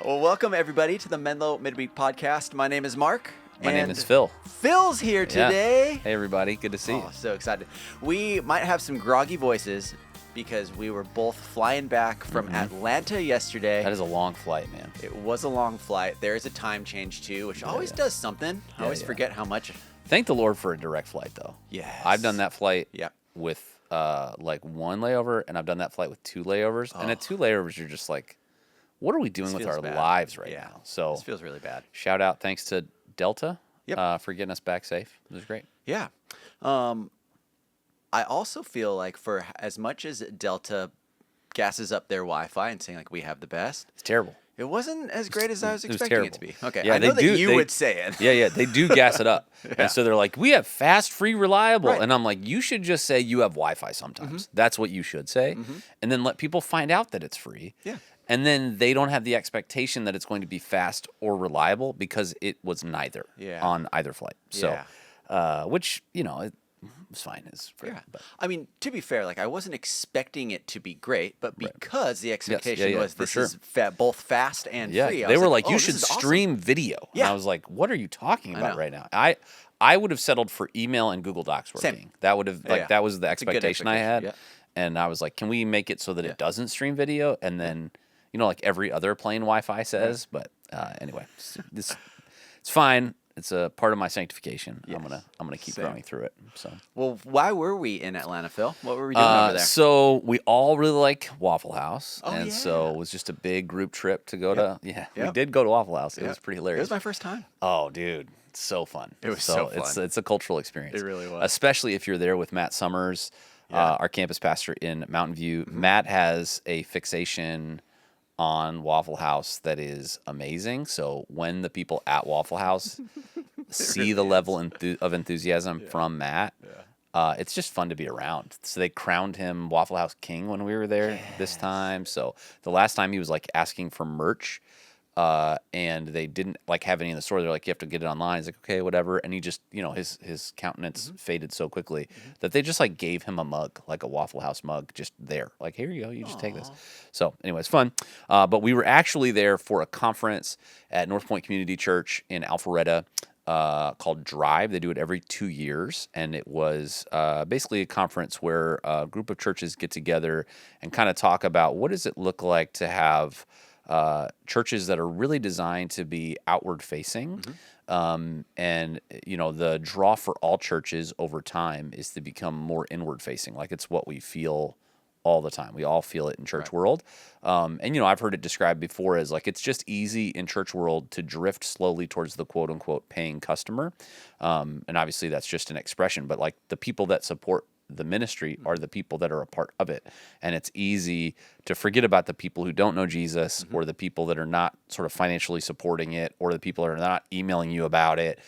Well, welcome everybody to the Menlo Midweek podcast. My name is Mark. My name is Phil. Phil's here today. Hey, everybody. Good to see you. So excited. We might have some groggy voices because we were both flying back from Atlanta yesterday. That is a long flight, man. It was a long flight. There is a time change too, which always does something. I always forget how much. Thank the Lord for a direct flight, though. Yes. I've done that flight with like one layover, and I've done that flight with two layovers. And at two layovers, you're just like, what are we doing with our lives right now? So this feels really bad. Shout out, thanks to Delta for getting us back safe. It was great. Yeah. I also feel like for as much as Delta gasses up their Wi-Fi and saying like we have the best, it's terrible. It wasn't as great as I was expecting it to be. Okay, yeah, I know that you would say it. Yeah, they do gas it up. And so they're like, we have fast, free, reliable. Right. And I'm like, you should just say you have Wi-Fi sometimes. That's what you should say. And then let people find out that it's free. Yeah. And then they don't have the expectation that it's going to be fast or reliable because it was neither on either flight. So, which, it's fine. It's great. Yeah. But I mean, to be fair, like I wasn't expecting it to be great, but because the expectation was this is both fast and free. They were like, you should stream video. Yeah. And I was like, what are you talking about right now? I would have settled for email and Google Docs working. Same. That would have that was the expectation I had. Yeah. And I was like, can we make it so that it doesn't stream video? And then, like every other plane Wi-Fi says. But anyway, it's fine. It's a part of my sanctification. Yes. I'm gonna keep growing through it. So, well, why were we in Atlanta, Phil? What were we doing over there? So we all really like Waffle House, so it was just a big group trip to go to. Yeah, we did go to Waffle House. It was pretty hilarious. It was my first time. Oh, dude, it's so fun. It was so fun. It's a cultural experience. It really was, especially if you're there with Matt Summers, our campus pastor in Mountain View. Matt has a fixation on Waffle House that is amazing. So when the people at Waffle House see the level of enthusiasm from Matt, it's just fun to be around. So they crowned him Waffle House King when we were there this time. So the last time he was like asking for merch, and they didn't like have any in the store. They're like, you have to get it online. He's like, okay, whatever. And he just, his countenance faded so quickly that they just like gave him a mug, like a Waffle House mug, just there. Like, here you go. You just take this. So anyway, it's fun. But we were actually there for a conference at North Point Community Church in Alpharetta, called Drive. They do it every 2 years. And it was, basically a conference where a group of churches get together and kind of talk about what does it look like to have churches that are really designed to be outward facing. And, the draw for all churches over time is to become more inward facing. Like it's what we feel all the time. We all feel it in church world. And, I've heard it described before as like, it's just easy in church world to drift slowly towards the quote unquote paying customer. And obviously that's just an expression, but like the people that support the ministry are the people that are a part of it. And it's easy to forget about the people who don't know Jesus or the people that are not sort of financially supporting it or the people that are not emailing you about it,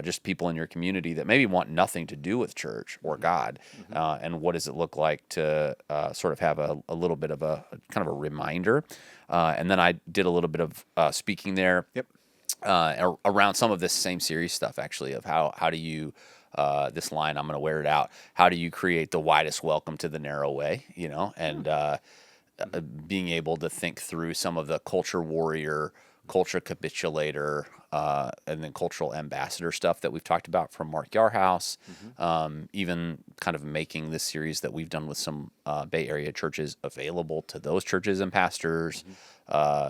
just people in your community that maybe want nothing to do with church or God. And what does it look like to sort of have a little bit of a kind of a reminder. And then I did a little bit of speaking there around some of this same series stuff, actually, of how do you this line, I'm going to wear it out. How do you create the widest welcome to the narrow way, and being able to think through some of the culture warrior, culture capitulator, and then cultural ambassador stuff that we've talked about from Mark Yarhouse, even kind of making this series that we've done with some Bay Area churches available to those churches and pastors.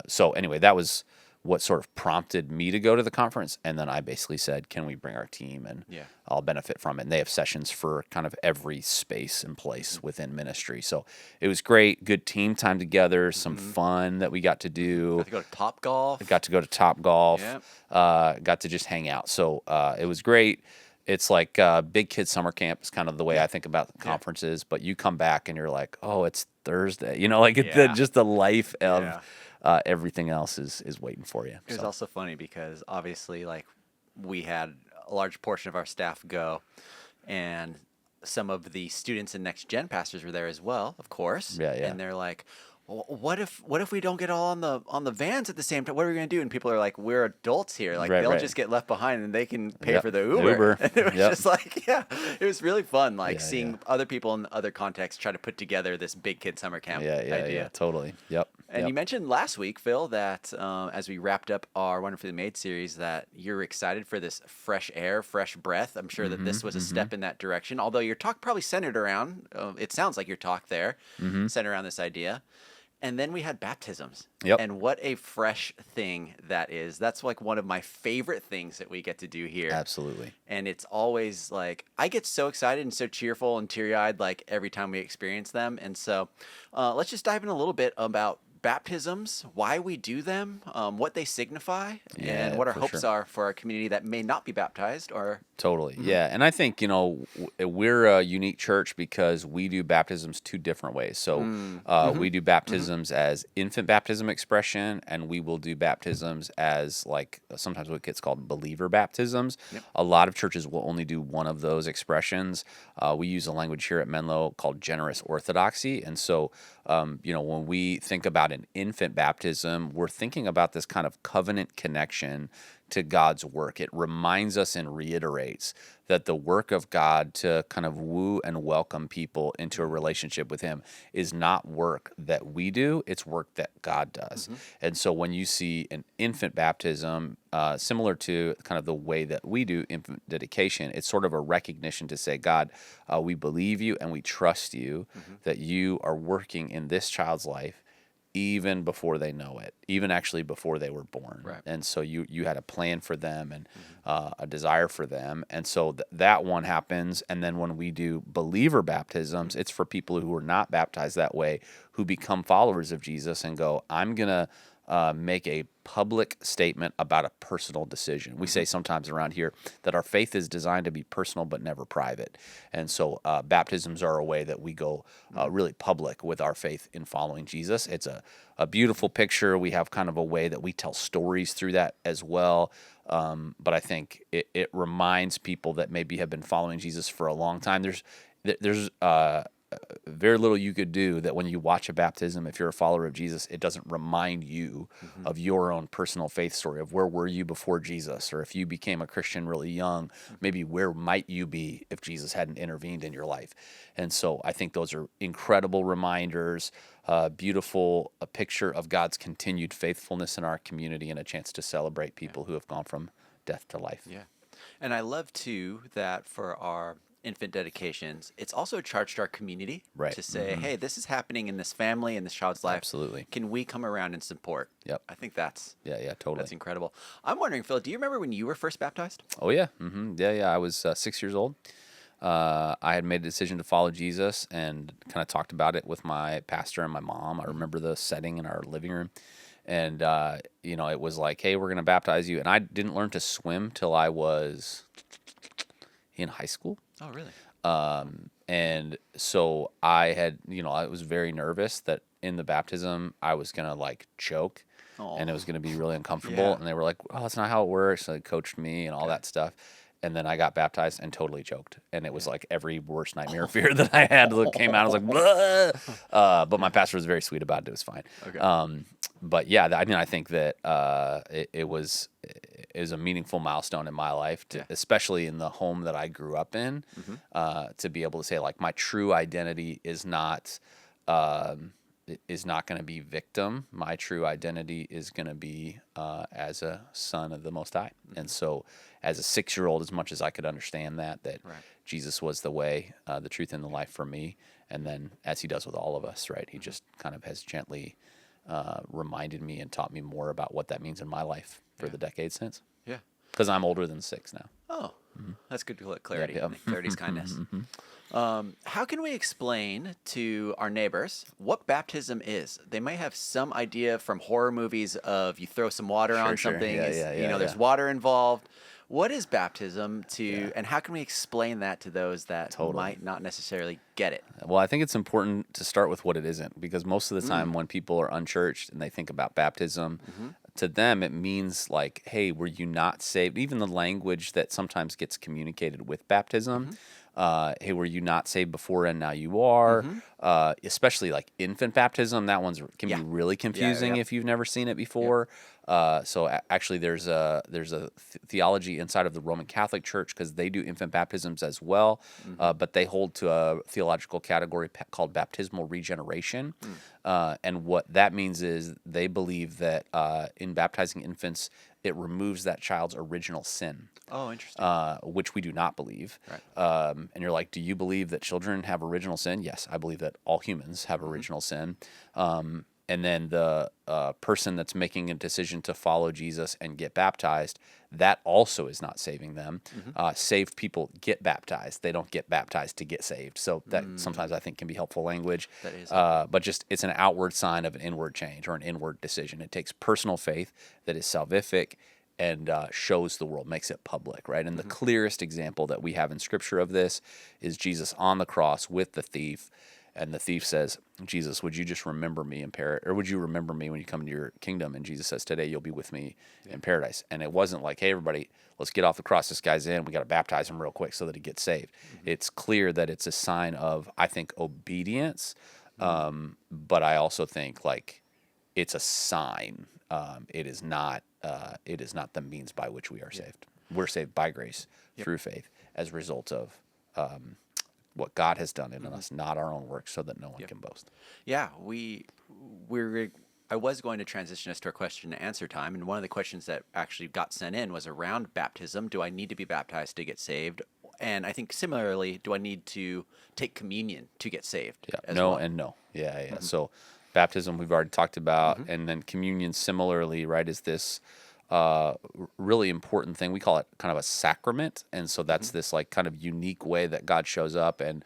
So anyway, that was what sort of prompted me to go to the conference. And then I basically said, can we bring our team and I'll benefit from it. And they have sessions for kind of every space and place within ministry. So it was great. Good team time together, some fun that we got to do. Got to go to Topgolf. Got to go to Topgolf. Got to just hang out. So it was great. It's like big kid summer camp is kind of the way I think about conferences, but you come back and you're like, oh, it's Thursday. Just the life of everything else is waiting for you. It was also funny because obviously, like, we had a large portion of our staff go, and some of the students and next gen pastors were there as well, of course. And they're like, well, what if we don't get all on the vans at the same time? What are we going to do? And people are like, we're adults here. Like they'll just get left behind and they can pay for the Uber. And it was just like, it was really fun. Like seeing other people in other contexts try to put together this big kid summer camp idea. Yeah, totally. Yep. And you mentioned last week, Phil, that as we wrapped up our Wonderfully Made series, that you're excited for this fresh air, fresh breath. I'm sure that this was a step in that direction, although your talk probably centered around, it sounds like your talk there, centered around this idea. And then we had baptisms. Yep. And what a fresh thing that is. That's like one of my favorite things that we get to do here. Absolutely. And it's always like, I get so excited and so cheerful and teary-eyed like every time we experience them. And so let's just dive in a little bit about baptisms, why we do them, what they signify, and what our hopes are for our community that may not be baptized. Or Totally. Yeah. And I think, we're a unique church because we do baptisms two different ways. So we do baptisms as infant baptism expression, and we will do baptisms as like sometimes what gets called believer baptisms. Yep. A lot of churches will only do one of those expressions. We use a language here at Menlo called generous orthodoxy. And so, when we think about an infant baptism, we're thinking about this kind of covenant connection to God's work. It reminds us and reiterates that the work of God to kind of woo and welcome people into a relationship with Him is not work that we do, it's work that God does. And so when you see an infant baptism, similar to kind of the way that we do infant dedication, it's sort of a recognition to say, God, we believe you and we trust you that you are working in this child's life even before they know it, even actually before they were born. Right. And so you had a plan for them and a desire for them. And so that one happens. And then when we do believer baptisms, it's for people who are not baptized that way, who become followers of Jesus and go, I'm going to make a public statement about a personal decision. We say sometimes around here that our faith is designed to be personal but never private. And so baptisms are a way that we go really public with our faith in following Jesus. It's a beautiful picture. We have kind of a way that we tell stories through that as well. But I think it reminds people that maybe have been following Jesus for a long time. There's very little you could do that when you watch a baptism, if you're a follower of Jesus, it doesn't remind you of your own personal faith story of where were you before Jesus, or if you became a Christian really young, maybe where might you be if Jesus hadn't intervened in your life. And so I think those are incredible reminders, beautiful, a picture of God's continued faithfulness in our community and a chance to celebrate people who have gone from death to life. Yeah. And I love too that for our infant dedications, it's also charged our community to say, hey, this is happening in this family, in this child's life. Absolutely. Can we come around and support? Yep. I think that's totally. That's incredible. I'm wondering, Phil, do you remember when you were first baptized? Oh, yeah. Yeah. I was 6 years old. I had made a decision to follow Jesus and kind of talked about it with my pastor and my mom. I remember the setting in our living room. And, it was like, hey, we're going to baptize you. And I didn't learn to swim till I was in high school. Oh, really? And so I had, I was very nervous that in the baptism I was going to like choke and it was going to be really uncomfortable. Yeah. And they were like, oh, that's not how it works. So they coached me and all that stuff. And then I got baptized and totally choked. And it was like every worst nightmare fear that I had came out. I was like, blah! But my pastor was very sweet about it. It was fine. Okay. But yeah, I think that it was a meaningful milestone in my life, especially in the home that I grew up in, to be able to say like my true identity is not going to be victim. My true identity is going to be as a son of the Most High. And so as a 6-year-old, as much as I could understand that Jesus was the way, the truth, and the life for me, and then as He does with all of us, right? He just kind of has gently reminded me and taught me more about what that means in my life for the decades since. Yeah. Because I'm older than 6 now. Oh, that's good clarity. Yeah. Clarity is kindness. How can we explain to our neighbors what baptism is? They might have some idea from horror movies of you throw some water on something. There's water involved. What is baptism and how can we explain that to those that might not necessarily get it? Well, I think it's important to start with what it isn't, because most of the time when people are unchurched and they think about baptism, to them it means like, hey, were you not saved? Even the language that sometimes gets communicated with baptism hey, were you not saved before and now you are? Especially like infant baptism, that one's can be really confusing if you've never seen it before. Actually, there's a theology inside of the Roman Catholic Church, because they do infant baptisms as well, but they hold to a theological category called baptismal regeneration. And what that means is they believe that in baptizing infants, it removes that child's original sin. Oh, interesting. Which we do not believe. Right. And you're like, do you believe that children have original sin? Yes, I believe that all humans have original sin. And then the person that's making a decision to follow Jesus and get baptized, that also is not saving them. Saved people get baptized. They don't get baptized to get saved. So that sometimes I think can be helpful language. That is. But just it's an outward sign of an inward change or an inward decision. It takes personal faith that is salvific and shows the world, makes it public, right? And the clearest example that we have in Scripture of this is Jesus on the cross with the thief. And the thief says, Jesus, would you just remember me in paradise? Or would you remember me when you come into your kingdom? And Jesus says, today you'll be with me in paradise. And it wasn't like, hey, everybody, let's get off the cross. This guy's in. We got to baptize him real quick so that he gets saved. It's clear that it's a sign of, I think, obedience. But I also think, like, it's a sign. It is not the means by which we are saved. We're saved by grace through faith as a result of what God has done in us, not our own works, so that no one can boast. Yeah, I was going to transition us to our question and answer time, and one of the questions that actually got sent in was around baptism. Do I need to be baptized to get saved? And I think similarly, do I need to take communion to get saved? Yeah, no and no. Yeah. So baptism we've already talked about, and then communion similarly, right, is this really important thing. We call it kind of a sacrament, and so that's this like kind of unique way that God shows up and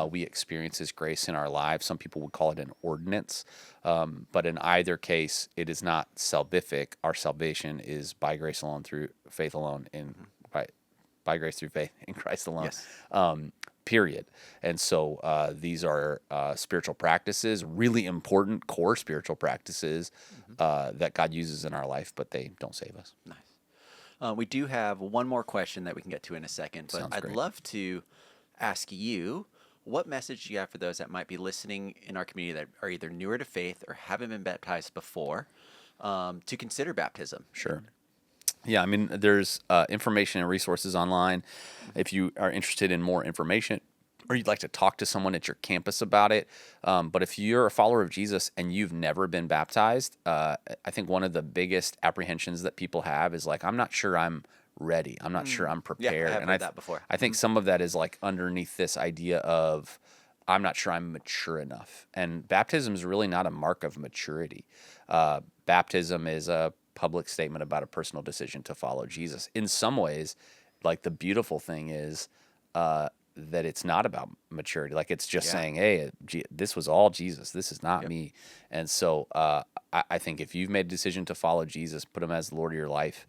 we experience His grace in our lives. Some people would call it an ordinance, but in either case, it is not salvific. Our salvation is by grace alone, through faith alone, by grace through faith in Christ alone. Yes. Period. And so these are spiritual practices, really important core spiritual practices that God uses in our life, but they don't save us. Nice. We do have one more question that we can get to in a second, but I'd love to ask you, what message do you have for those that might be listening in our community that are either newer to faith or haven't been baptized before, to consider baptism? Sure. Yeah, I mean, there's information and resources online. If you are interested in more information or you'd like to talk to someone at your campus about it. But if you're a follower of Jesus and you've never been baptized, I think one of the biggest apprehensions that people have is like, I'm not sure I'm ready. I'm not sure I'm prepared. Yeah, I've heard that before. I think some of that is like underneath this idea of, I'm not sure I'm mature enough. And baptism is really not a mark of maturity. Baptism is a public statement about a personal decision to follow Jesus. In some ways, like the beautiful thing is that it's not about maturity. Like it's just saying, hey, this was all Jesus. This is not me. And so I think if you've made a decision to follow Jesus, put Him as the Lord of your life,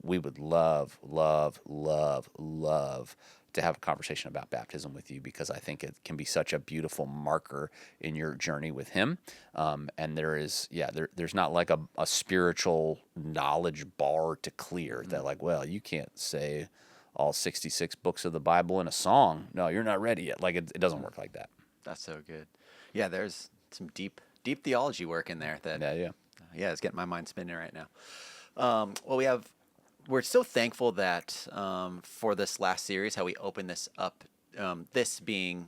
we would love to have a conversation about baptism with you, because I think it can be such a beautiful marker in your journey with Him. And there is, there's not like a spiritual knowledge bar to clear that like, well, you can't say all 66 books of the Bible in a song. No, you're not ready yet. Like it doesn't work like that. That's so good. Yeah, there's some deep theology work in there that it's getting my mind spinning right now. We're so thankful that for this last series, how we open this up, this being,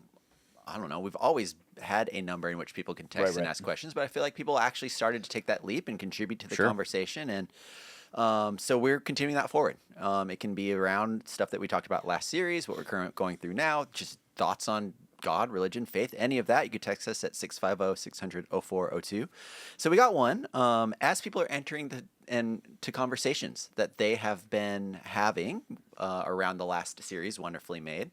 I don't know, we've always had a number in which people can text and ask questions, but I feel like people actually started to take that leap and contribute to the conversation. And so we're continuing that forward. It can be around stuff that we talked about last series, what we're currently going through now, just thoughts on God, religion, faith, any of that. You could text us at 650-600-0402. So we got one. As people are entering to conversations that they have been having around the last series, Wonderfully Made,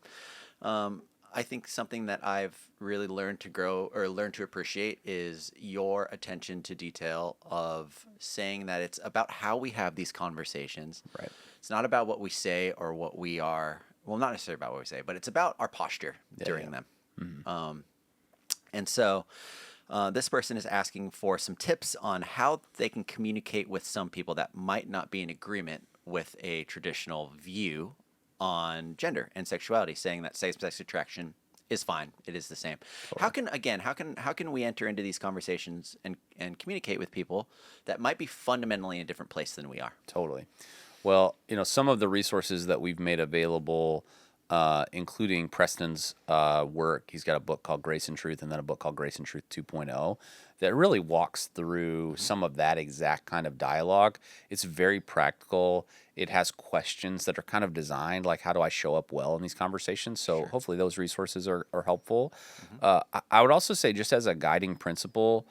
I think something that I've really learned to grow or learned to appreciate is your attention to detail of saying that it's about how we have these conversations. Right. It's not about what we say or what we are. Well, not necessarily about what we say, but it's about our posture during them. Mm-hmm. And so this person is asking for some tips on how they can communicate with some people that might not be in agreement with a traditional view on gender and sexuality, saying that same-sex attraction is fine. It is the same. Totally. How can we enter into these conversations and communicate with people that might be fundamentally in a different place than we are? Totally. Well, some of the resources that we've made available, including Preston's work. He's got a book called Grace and Truth, and then a book called Grace and Truth 2.0 that really walks through some of that exact kind of dialogue. It's very practical. It has questions that are kind of designed, like how do I show up well in these conversations? So hopefully those resources are helpful. I would also say, just as a guiding principle,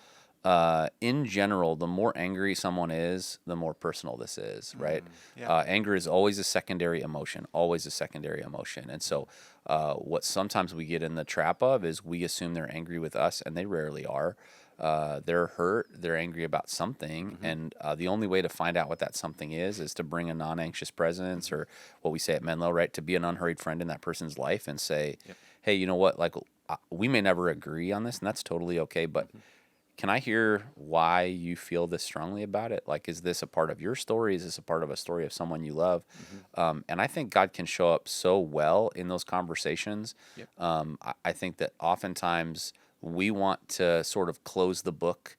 in general, the more angry someone is, the more personal this is, right? Anger is always a secondary emotion, And so what sometimes we get in the trap of is we assume they're angry with us, and they rarely are. They're hurt, they're angry about something, and the only way to find out what that something is to bring a non-anxious presence, or what we say at Menlo, right? To be an unhurried friend in that person's life and say, hey, you know what? Like, we may never agree on this, and that's totally okay, but can I hear why you feel this strongly about it? Like, is this a part of your story? Is this a part of a story of someone you love? And I think God can show up so well in those conversations. I think that oftentimes we want to sort of close the book,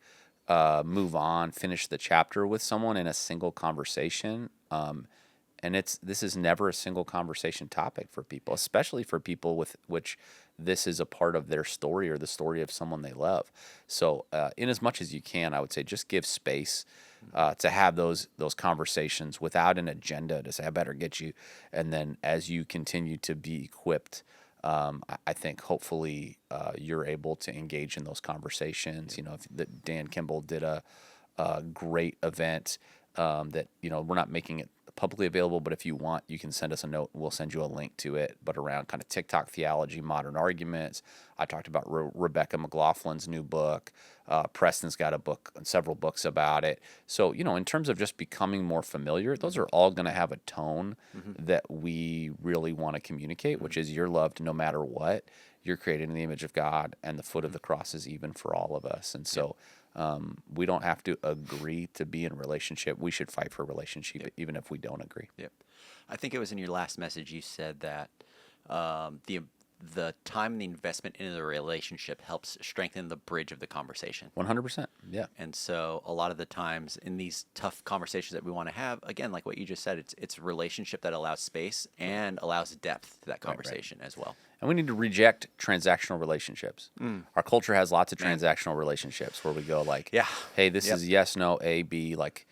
move on, finish the chapter with someone in a single conversation. And this is never a single conversation topic for people, especially for people with which this is a part of their story or the story of someone they love. So in as much as you can, I would say just give space to have those conversations without an agenda to say, I better get you. And then as you continue to be equipped, I think hopefully you're able to engage in those conversations. Dan Kimball did a great event that, we're not making it publicly available, but if you want, you can send us a note and we'll send you a link to it, but around kind of TikTok theology, modern arguments. I talked about Rebecca McLaughlin's new book. Preston's got a book and several books about it. So, in terms of just becoming more familiar, those are all going to have a tone that we really want to communicate, which is you're loved no matter what. You're created in the image of God, and the foot of the cross is even for all of us. And so we don't have to agree to be in a relationship. We should fight for a relationship, even if we don't agree. I think it was in your last message you said that the time and the investment into the relationship helps strengthen the bridge of the conversation. 100%. Yeah. And so a lot of the times in these tough conversations that we want to have, again, like what you just said, it's a relationship that allows space and allows depth to that conversation as well. And we need to reject transactional relationships. Our culture has lots of transactional relationships where we go like, hey, this is yes, no, A, B, like,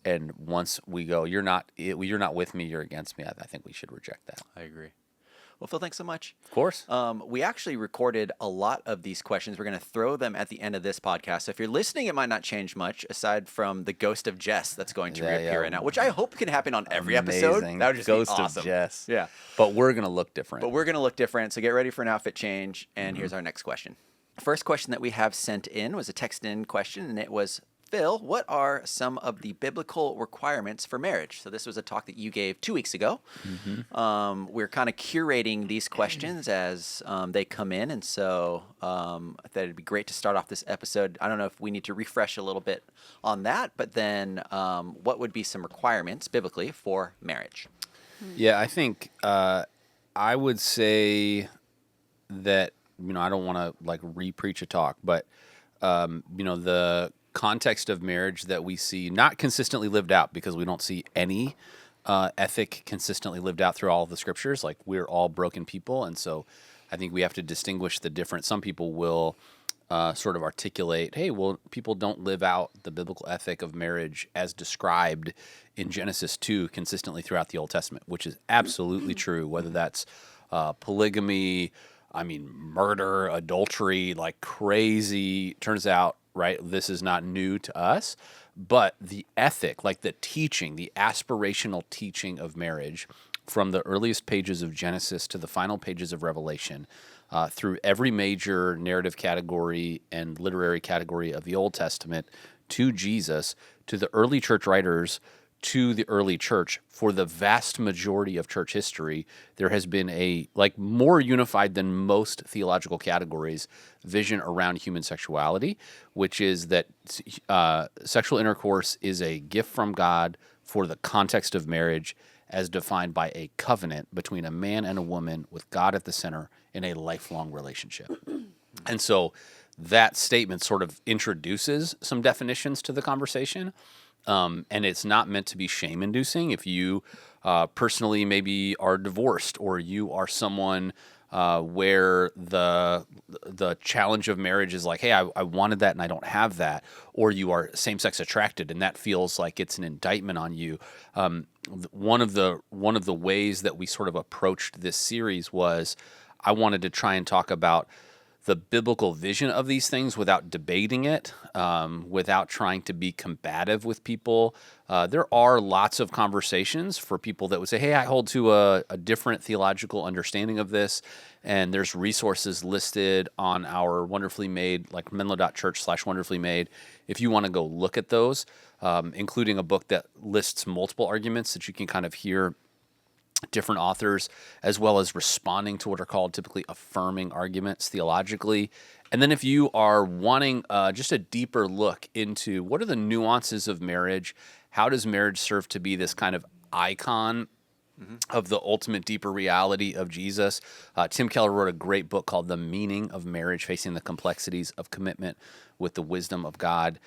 and once we go, you're not with me, you're against me. I think we should reject that. I agree. Well, Phil, thanks so much. Of course. We actually recorded a lot of these questions. We're going to throw them at the end of this podcast. So if you're listening, it might not change much aside from the ghost of Jess that's going to reappear right now, which I hope can happen on every episode. That would just be awesome. Ghost of Jess. Yeah. But we're going to look different. So get ready for an outfit change. And here's our next question. First question that we have sent in was a text-in question, and it was, Phil, what are some of the biblical requirements for marriage? So this was a talk that you gave 2 weeks ago. We're kind of curating these questions as they come in, and so I thought it'd be great to start off this episode. I don't know if we need to refresh a little bit on that, but then what would be some requirements biblically for marriage? Yeah, I think I would say that, I don't want to like re-preach a talk, but the context of marriage that we see not consistently lived out, because we don't see any ethic consistently lived out through all of the scriptures. Like, we're all broken people, and so I think we have to distinguish the different. Some people will sort of articulate, hey, well, people don't live out the biblical ethic of marriage as described in Genesis 2 consistently throughout the Old Testament, which is absolutely true, whether that's polygamy, murder, adultery, like crazy. Turns out, right, this is not new to us, but the ethic, like the teaching, the aspirational teaching of marriage from the earliest pages of Genesis to the final pages of Revelation, through every major narrative category and literary category of the Old Testament to Jesus, to the early church writers, to the early church, for the vast majority of church history, there has been a, like, more unified than most theological categories, vision around human sexuality, which is that sexual intercourse is a gift from God for the context of marriage as defined by a covenant between a man and a woman with God at the center in a lifelong relationship. And so that statement sort of introduces some definitions to the conversation. And it's not meant to be shame-inducing. If you personally maybe are divorced, or you are someone where the challenge of marriage is like, hey, I wanted that and I don't have that, or you are same-sex attracted and that feels like it's an indictment on you. One of the ways that we sort of approached this series was I wanted to try and talk about the biblical vision of these things without debating it, without trying to be combative with people. There are lots of conversations for people that would say, hey, I hold to a different theological understanding of this, and there's resources listed on our Wonderfully Made, like menlo.church/wonderfully made, if you want to go look at those, including a book that lists multiple arguments that you can kind of hear different authors, as well as responding to what are called typically affirming arguments theologically. And then if you are wanting just a deeper look into what are the nuances of marriage, how does marriage serve to be this kind of icon of the ultimate deeper reality of Jesus, Tim Keller wrote a great book called The Meaning of Marriage, Facing the Complexities of Commitment with the Wisdom of God.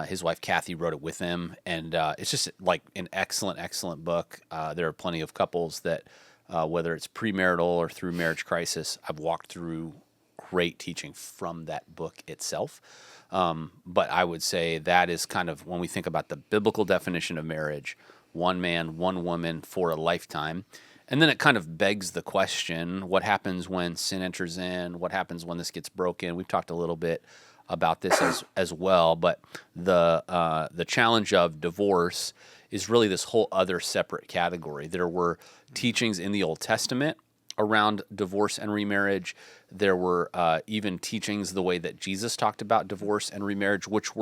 His wife Kathy wrote it with him, and it's just like an excellent book. There are plenty of couples that, whether it's premarital or through marriage crisis, I've walked through great teaching from that book itself. But I would say that is kind of, when we think about the biblical definition of marriage, one man, one woman for a lifetime. And then it kind of begs the question, what happens when sin enters in? What happens when this gets broken? We've talked a little bit about this as well, but the challenge of divorce is really this whole other separate category. There were teachings in the Old Testament around divorce and remarriage. There were even teachings the way that Jesus talked about divorce and remarriage, which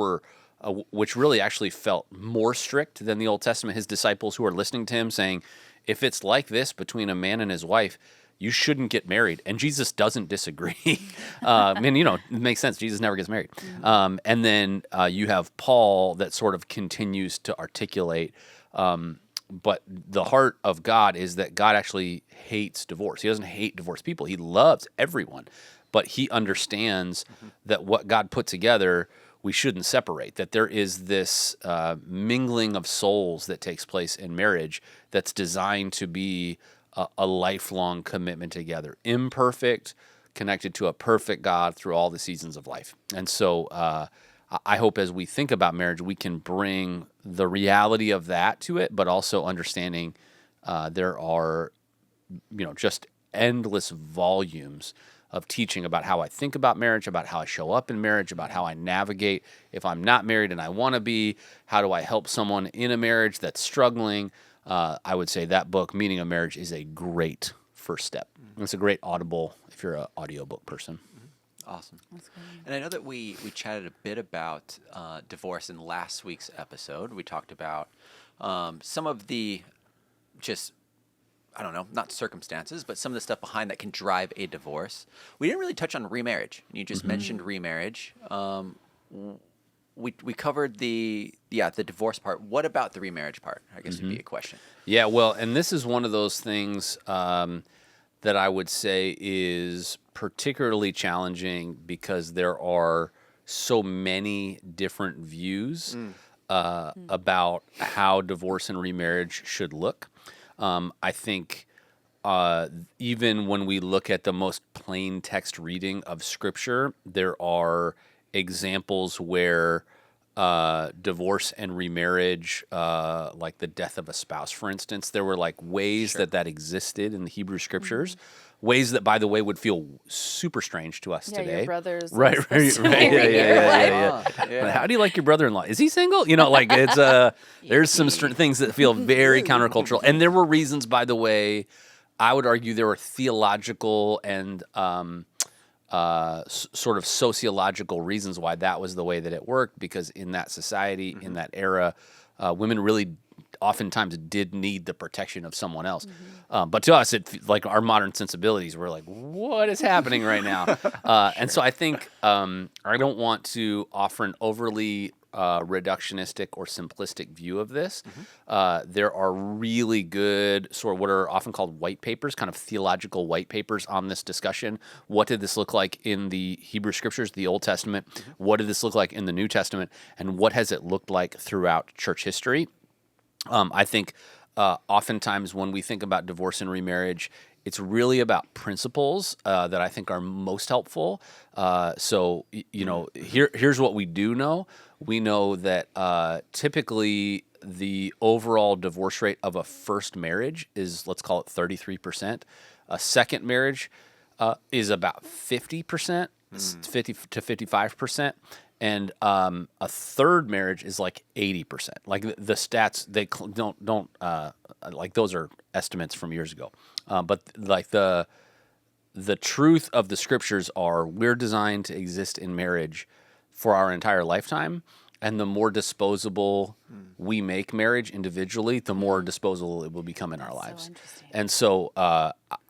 really actually felt more strict than the Old Testament. His disciples who are listening to him saying, if it's like this between a man and his wife, you shouldn't get married. And Jesus doesn't disagree. It makes sense. Jesus never gets married. And then you have Paul that sort of continues to articulate, but the heart of God is that God actually hates divorce. He doesn't hate divorced people. He loves everyone, but he understands that what God put together, we shouldn't separate, that there is this mingling of souls that takes place in marriage that's designed to be a lifelong commitment together, imperfect, connected to a perfect God through all the seasons of life. And so I hope as we think about marriage, we can bring the reality of that to it, but also understanding there are, just endless volumes of teaching about how I think about marriage, about how I show up in marriage, about how I navigate if I'm not married and I want to be, how do I help someone in a marriage that's struggling. I would say that book, Meaning of Marriage, is a great first step. It's a great audible if you're an audiobook person. Awesome. And I know that we chatted a bit about divorce in last week's episode. We talked about some of the not circumstances, but some of the stuff behind that can drive a divorce. We didn't really touch on remarriage. You just mentioned remarriage. We covered the divorce part. What about the remarriage part? I guess would be a question. Yeah, well, and this is one of those things that I would say is particularly challenging because there are so many different views about how divorce and remarriage should look. I think even when we look at the most plain text reading of Scripture, there are examples where divorce and remarriage, like the death of a spouse, for instance, there were like ways that existed in the Hebrew Scriptures. Ways that, by the way, would feel super strange to us today. Your brother's right. Yeah. How do you like your brother-in-law? Is he single? It's there's some things that feel very countercultural, and there were reasons, by the way. I would argue there were theological and sort of sociological reasons why that was the way that it worked. Because in that society, in that era, women really oftentimes did need the protection of someone else. But to us, like our modern sensibilities were like, what is happening right now? And so I think I don't want to offer an overly reductionistic or simplistic view of this. There are really good sort of what are often called white papers, kind of theological white papers on this discussion. What did this look like in the Hebrew Scriptures, the Old Testament? What did this look like in the New Testament? And what has it looked like throughout church history? I think oftentimes when we think about divorce and remarriage, it's really about principles that I think are most helpful. So, here's what we do know. We know that typically the overall divorce rate of a first marriage is, let's call it 33%. A second marriage is about 50%, 50 to 55%. And a third marriage is like 80%. Like the stats, they don't like those are estimates from years ago. But like the truth of the scriptures are we're designed to exist in marriage for our entire lifetime. And the more disposable we make marriage individually, the more disposable it will become in our lives. And so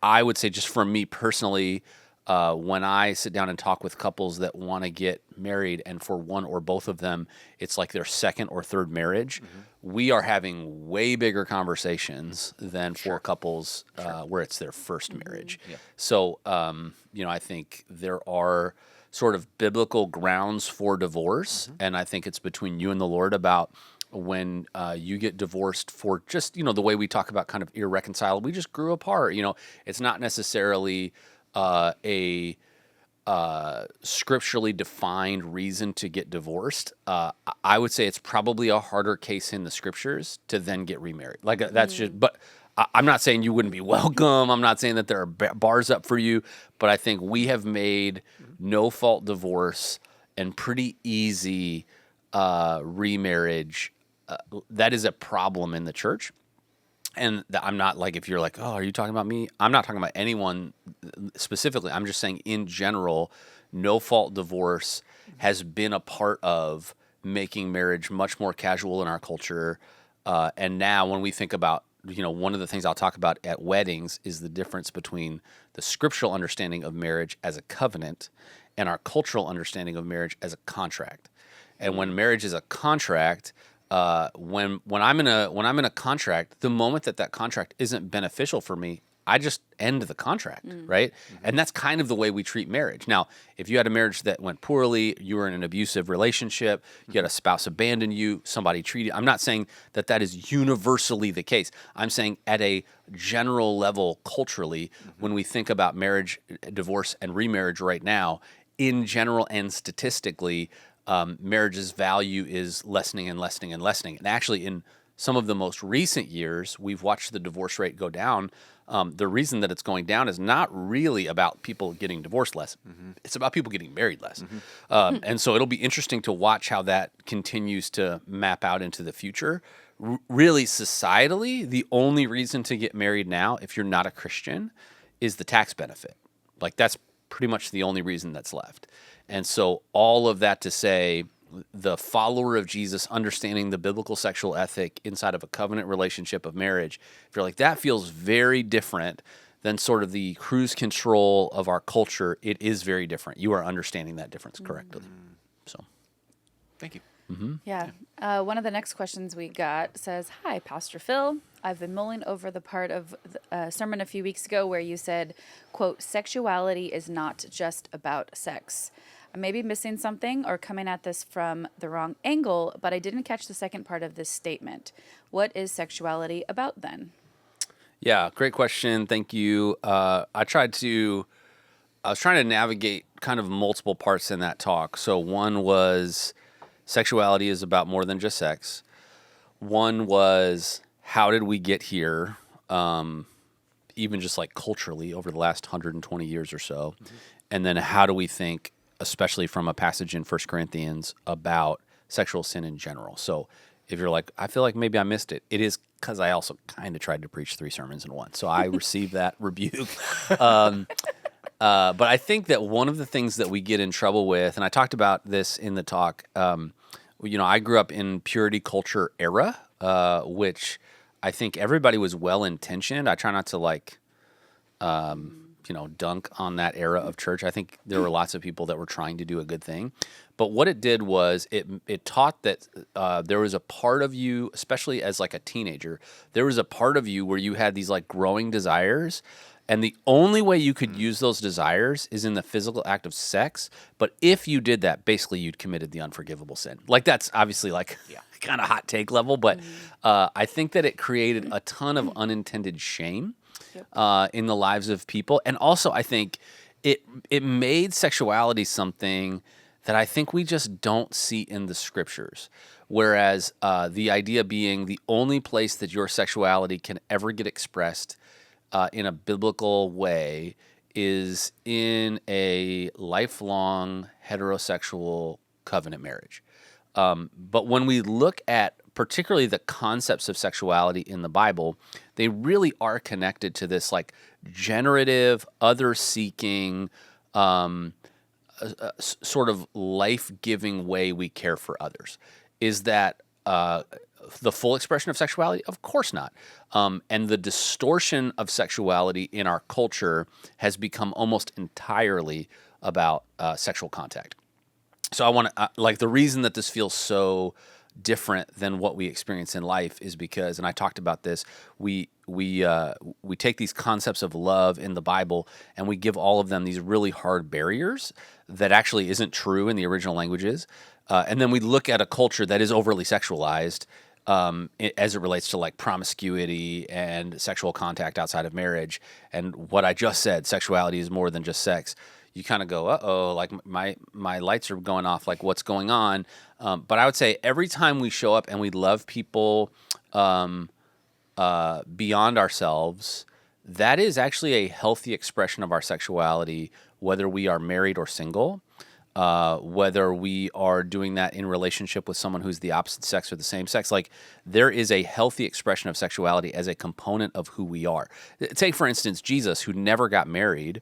I would say, just for me personally, when I sit down and talk with couples that want to get married, and for one or both of them, it's like their second or third marriage, we are having way bigger conversations than for couples where it's their first marriage. So, I think there are sort of biblical grounds for divorce, and I think it's between you and the Lord about when you get divorced for just, the way we talk about kind of irreconcilable, we just grew apart. It's not necessarily a scripturally defined reason to get divorced. I would say it's probably a harder case in the scriptures to then get remarried. Like that's just, but I'm not saying you wouldn't be welcome. I'm not saying that there are bars up for you, but I think we have made no fault divorce and pretty easy remarriage. That is a problem in the church. And I'm not like, if you're like, oh, are you talking about me? I'm not talking about anyone specifically. I'm just saying in general, no fault divorce has been a part of making marriage much more casual in our culture. And now when we think about, one of the things I'll talk about at weddings is the difference between the scriptural understanding of marriage as a covenant and our cultural understanding of marriage as a contract. And when marriage is a contract, when I'm in a contract, the moment that contract isn't beneficial for me, I just end the contract, right? And that's kind of the way we treat marriage. Now, if you had a marriage that went poorly, you were in an abusive relationship, you had a spouse abandon you, somebody treated, I'm not saying that is universally the case. I'm saying at a general level culturally, when we think about marriage, divorce, and remarriage right now, in general and statistically, marriage's value is lessening and lessening and lessening. And actually, in some of the most recent years, we've watched the divorce rate go down. The reason that it's going down is not really about people getting divorced less. It's about people getting married less. And so it'll be interesting to watch how that continues to map out into the future. Really, societally, the only reason to get married now, if you're not a Christian, is the tax benefit. Like, that's pretty much the only reason that's left. And so all of that to say, the follower of Jesus understanding the biblical sexual ethic inside of a covenant relationship of marriage, if you're like, that feels very different than sort of the cruise control of our culture, it is very different. You are understanding that difference correctly. So, thank you. Yeah. One of the next questions we got says, "Hi, Pastor Phil. I've been mulling over the part of a sermon a few weeks ago where you said, quote, sexuality is not just about sex. I may be missing something or coming at this from the wrong angle, but I didn't catch the second part of this statement. What is sexuality about then?" Yeah, great question. Thank you. I was trying to navigate kind of multiple parts in that talk. So one was sexuality is about more than just sex. One was, how did we get here, even just like culturally over the last 120 years or so? And then how do we think, especially from a passage in 1 Corinthians, about sexual sin in general? So if you're like, I feel like maybe I missed it, it is because I also kind of tried to preach 3 sermons in one. So I received that rebuke. But I think that one of the things that we get in trouble with, and I talked about this in the talk, I grew up in purity culture era, which I think everybody was well-intentioned. I try not to dunk on that era of church. I think there were lots of people that were trying to do a good thing. But what it did was it taught that there was a part of you, especially as like a teenager, there was a part of you where you had these like growing desires. And the only way you could use those desires is in the physical act of sex. But if you did that, basically you'd committed the unforgivable sin. Like that's obviously like kind of hot take level. But I think that it created a ton of unintended shame in the lives of people. And also I think it made sexuality something that I think we just don't see in the scriptures. Whereas the idea being the only place that your sexuality can ever get expressed in a biblical way is in a lifelong heterosexual covenant marriage. But when we look at particularly the concepts of sexuality in the Bible, they really are connected to this like generative, other-seeking, sort of life-giving way we care for others. Is that the full expression of sexuality? Of course not. And the distortion of sexuality in our culture has become almost entirely about sexual contact. So I want to like the reason that this feels so different than what we experience in life is because, and I talked about this, we take these concepts of love in the Bible and we give all of them these really hard barriers that actually isn't true in the original languages. And then we look at a culture that is overly sexualized as it relates to like promiscuity and sexual contact outside of marriage. And what I just said, sexuality is more than just sex. You kind of go, uh-oh, like my lights are going off, like what's going on? But I would say every time we show up and we love people beyond ourselves, that is actually a healthy expression of our sexuality, whether we are married or single. Whether we are doing that in relationship with someone who's the opposite sex or the same sex, like there is a healthy expression of sexuality as a component of who we are. Take, for instance, Jesus, who never got married.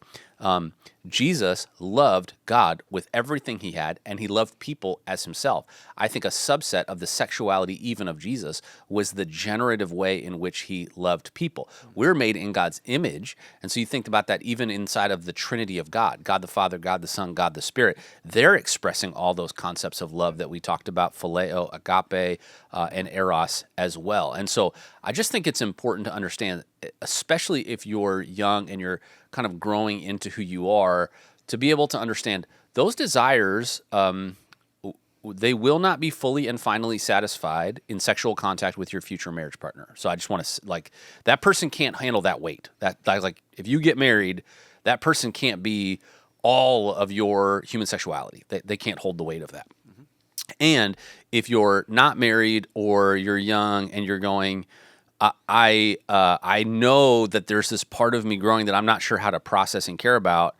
Jesus loved God with everything he had, and he loved people as himself. I think a subset of the sexuality even of Jesus was the generative way in which he loved people. We're made in God's image, and so you think about that even inside of the Trinity of God, God the Father, God the Son, God the Spirit. They're expressing all those concepts of love that we talked about, phileo, agape, and eros as well. And so I just think it's important to understand, especially if you're young and you're kind of growing into who you are, to be able to understand those desires, they will not be fully and finally satisfied in sexual contact with your future marriage partner. So I just want to, like, that person can't handle that weight. That like, if you get married, that person can't be all of your human sexuality. They can't hold the weight of that. Mm-hmm. And if you're not married or you're young and you're going, I know that there's this part of me growing that I'm not sure how to process and care about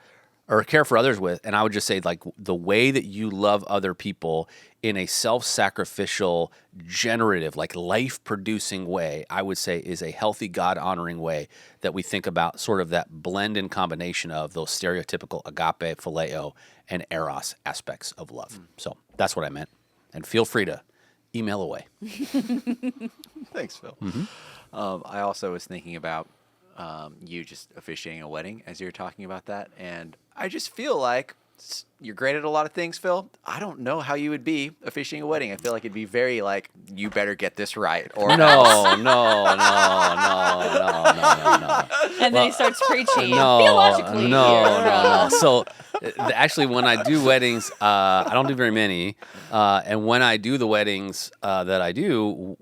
or care for others with. And I would just say, like, the way that you love other people in a self-sacrificial, generative, like life-producing way, I would say is a healthy, God-honoring way that we think about sort of that blend and combination of those stereotypical agape, phileo, and eros aspects of love. So that's what I meant. And feel free to email away. Thanks, Phil. Mm-hmm. I also was thinking about you just officiating a wedding as you were talking about that. And I just feel like you're great at a lot of things, Phil. I don't know how you would be officiating a wedding. I feel like it'd be very like, you better get this right. Or no. And then he starts preaching theologically. No. So actually, when I do weddings, I don't do very many. And when I do the weddings that I do,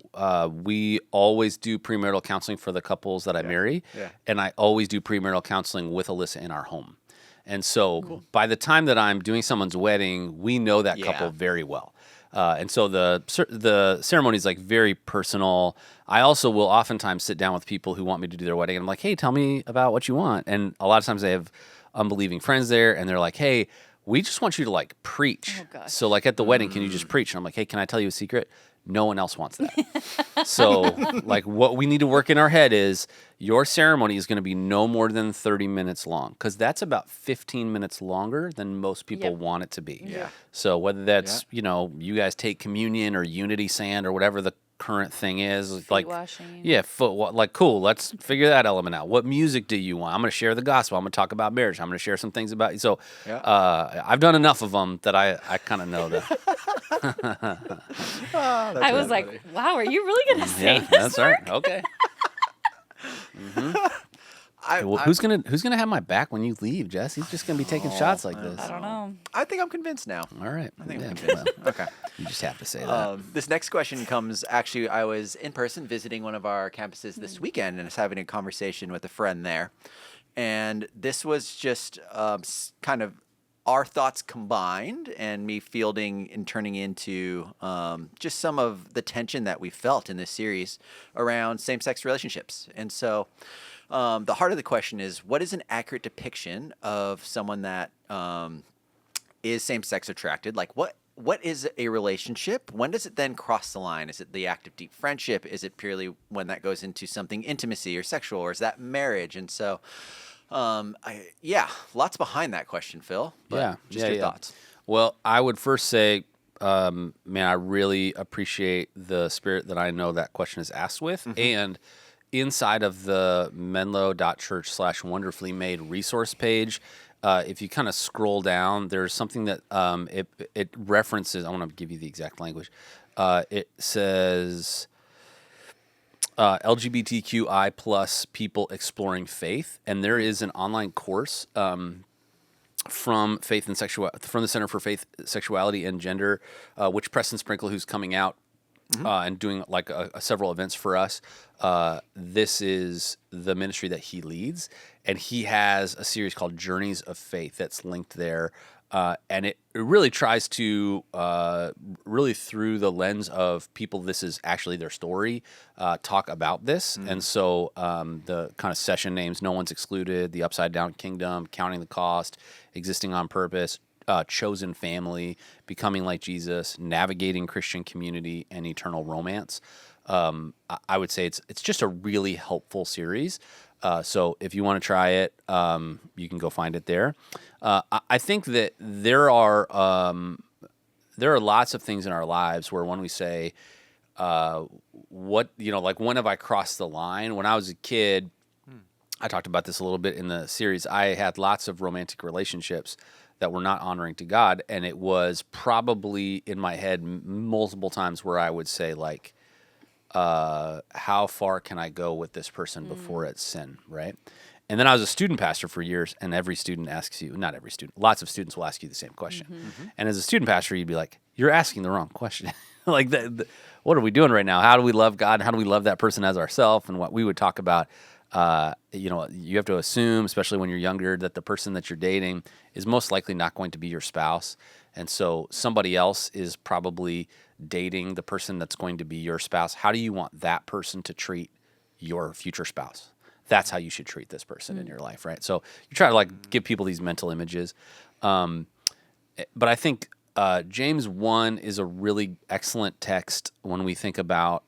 we always do premarital counseling for the couples that I marry. Yeah. And I always do premarital counseling with Alyssa in our home. And so by the time that I'm doing someone's wedding, we know that couple very well. And so the ceremony is like very personal. I also will oftentimes sit down with people who want me to do their wedding. And I'm like, hey, tell me about what you want. And a lot of times they have unbelieving friends there. And they're like, hey, we just want you to like preach. Oh, so like at the wedding, can you just preach? And I'm like, hey, can I tell you a secret? No one else wants that. So like what we need to work in our head is your ceremony is going to be no more than 30 minutes long, because that's about 15 minutes longer than most people want it to be. Yeah. So whether that's, you guys take communion or unity sand or whatever the current thing is. Feet Like, washing. yeah, like, cool, let's figure that element out. What music do you want? I'm going to share the gospel. I'm going to talk about marriage. I'm going to share some things about you. So I've done enough of them that I kind of know that. I was like, funny. Wow, are you really going to say this? That's right. Okay. Who's gonna have my back when you leave, Jess? He's just gonna be taking shots like this. I don't know. I think I'm convinced now. All right. I think I'm convinced. Okay. You just have to say that. This next question comes, actually, I was in person visiting one of our campuses this weekend and was having a conversation with a friend there. And this was just kind of our thoughts combined and me fielding and turning into just some of the tension that we felt in this series around same-sex relationships. And so the heart of the question is, what is an accurate depiction of someone that is same-sex attracted? Like, what is a relationship? When does it then cross the line? Is it the act of deep friendship? Is it purely when that goes into something intimacy or sexual, or is that marriage? And so, lots behind that question, Phil. But just your thoughts. Well, I would first say, man, I really appreciate the spirit that I know that question is asked with. Mm-hmm. And inside of the menlo.church/wonderfully made resource page, if you kind of scroll down, there's something that it references. I want to give you the exact language. It says LGBTQI plus people exploring faith, and there is an online course from the Center for Faith, Sexuality, and Gender, which Preston Sprinkle, who's coming out. Mm-hmm. And doing like several events for us. This is the ministry that he leads, and he has a series called Journeys of Faith that's linked there, and it really tries to really through the lens of people, this is actually their story, talk about this. Mm-hmm. And so the kind of session names: No One's Excluded, The Upside Down Kingdom, Counting the Cost, Existing on Purpose, Chosen Family, Becoming Like Jesus, Navigating Christian Community, and Eternal Romance. I would say it's just a really helpful series. So if you want to try it, you can go find it there. I think that there are lots of things in our lives where when we say, like, when have I crossed the line? When I was a kid, I talked about this a little bit in the series. I had lots of romantic relationships that were not honoring to God, and it was probably in my head multiple times where I would say, like, how far can I go with this person before it's sin, right? And then I was a student pastor for years, and every student asks you, not every student, lots of students will ask you the same question. Mm-hmm. And as a student pastor, you'd be like, you're asking the wrong question. Like, what are we doing right now? How do we love God? How do we love that person as ourselves? And what we would talk about, you have to assume, especially when you're younger, that the person that you're dating is most likely not going to be your spouse. And so somebody else is probably dating the person that's going to be your spouse. How do you want that person to treat your future spouse? That's how you should treat this person in your life, right? So you try to, like, give people these mental images. But I think James 1 is a really excellent text when we think about,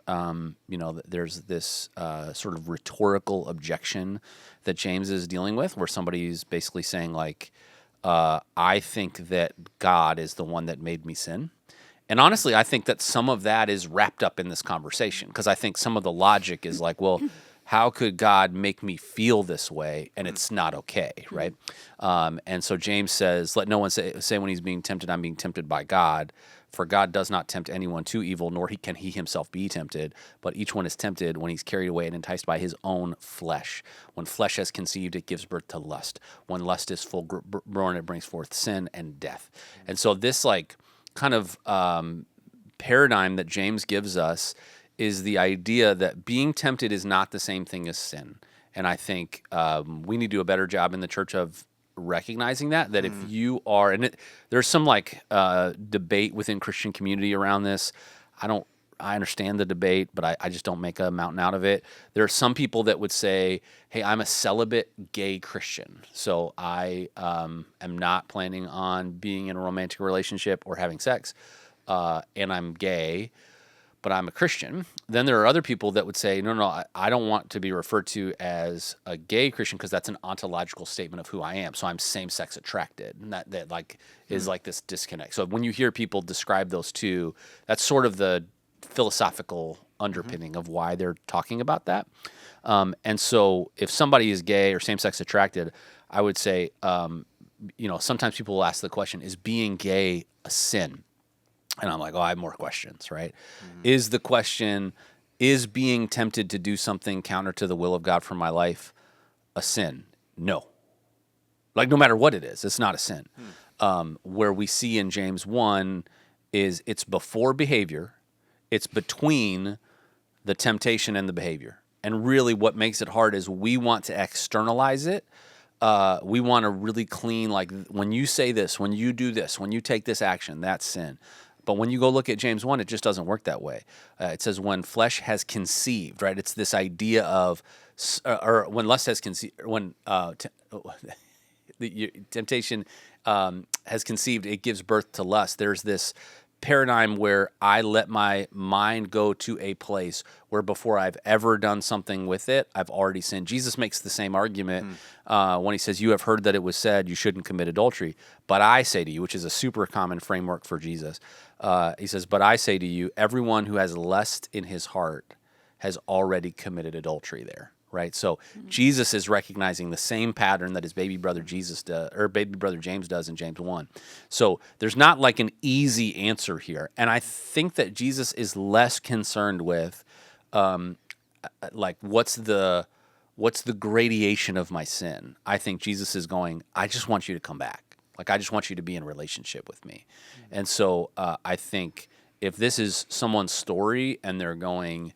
there's this sort of rhetorical objection that James is dealing with, where somebody's basically saying, like, I think that God is the one that made me sin. And honestly, I think that some of that is wrapped up in this conversation, because I think some of the logic is like, well, how could God make me feel this way and it's not okay, right? And so James says, let no one say when he's being tempted, I'm being tempted by God. For God does not tempt anyone to evil, nor can he himself be tempted. But each one is tempted when he's carried away and enticed by his own flesh. When flesh has conceived, it gives birth to lust. When lust is full grown, it brings forth sin and death. And so this, like, kind of paradigm that James gives us is the idea that being tempted is not the same thing as sin. And I think we need to do a better job in the church of recognizing that if you are, and there's some debate within Christian community around this. I understand the debate, but I just don't make a mountain out of it. There are some people that would say, hey, I'm a celibate gay Christian, so I am not planning on being in a romantic relationship or having sex, and I'm gay, but I'm a Christian. Then there are other people that would say, no, I don't want to be referred to as a gay Christian because that's an ontological statement of who I am. So I'm same-sex attracted, and that like is like this disconnect. So when you hear people describe those two, that's sort of the philosophical underpinning of why they're talking about that. And so if somebody is gay or same-sex attracted, I would say, sometimes people will ask the question, is being gay a sin? And I'm like, I have more questions, right? Is the question, is being tempted to do something counter to the will of God for my life a sin? No. Like, no matter what it is, it's not a sin. Where we see in James 1 is it's before behavior, it's between the temptation and the behavior. And really what makes it hard is we want to externalize it. We want to really clean, like, when you say this, when you do this, when you take this action, that's sin. But when you go look at James 1, it just doesn't work that way. It says when flesh has conceived, right? It's this idea of, or when lust has conceived, when the temptation has conceived, it gives birth to lust. There's this paradigm where I let my mind go to a place where before I've ever done something with it, I've already sinned. Jesus makes the same argument when he says, you have heard that it was said you shouldn't commit adultery. But I say to you, which is a super common framework for Jesus, he says, but I say to you, everyone who has lust in his heart has already committed adultery there. Right, so Jesus is recognizing the same pattern that his baby brother James does in James 1. So there's not like an easy answer here, and I think that Jesus is less concerned with, like what's the gradation of my sin. I think Jesus is going, I just want you to come back. Like, I just want you to be in relationship with me, and so I think if this is someone's story and they're going,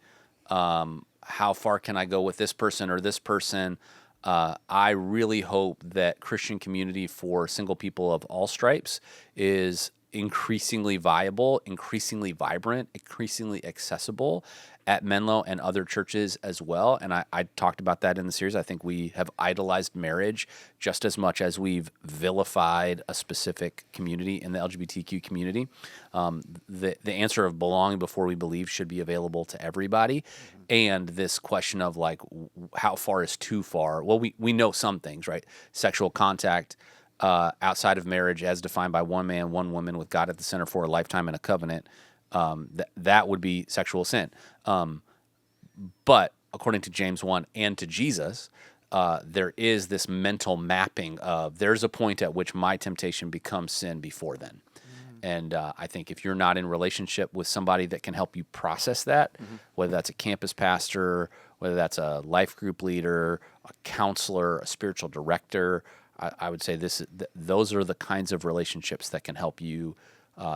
how far can I go with this person or this person? I really hope that Christian community for single people of all stripes is increasingly viable, increasingly vibrant, increasingly accessible at Menlo and other churches as well. And I talked about that in the series. I think we have idolized marriage just as much as we've vilified a specific community in the LGBTQ community. The answer of belonging before we believe should be available to everybody. And this question of like, how far is too far? Well, we know some things, right? Sexual contact outside of marriage as defined by one man, one woman with God at the center for a lifetime and a covenant, that would be sexual sin. But according to James 1 and to Jesus, there is this mental mapping of there's a point at which my temptation becomes sin before then. And I think if you're not in relationship with somebody that can help you process that, whether that's a campus pastor, whether that's a life group leader, a counselor, a spiritual director, I would say those are the kinds of relationships that can help you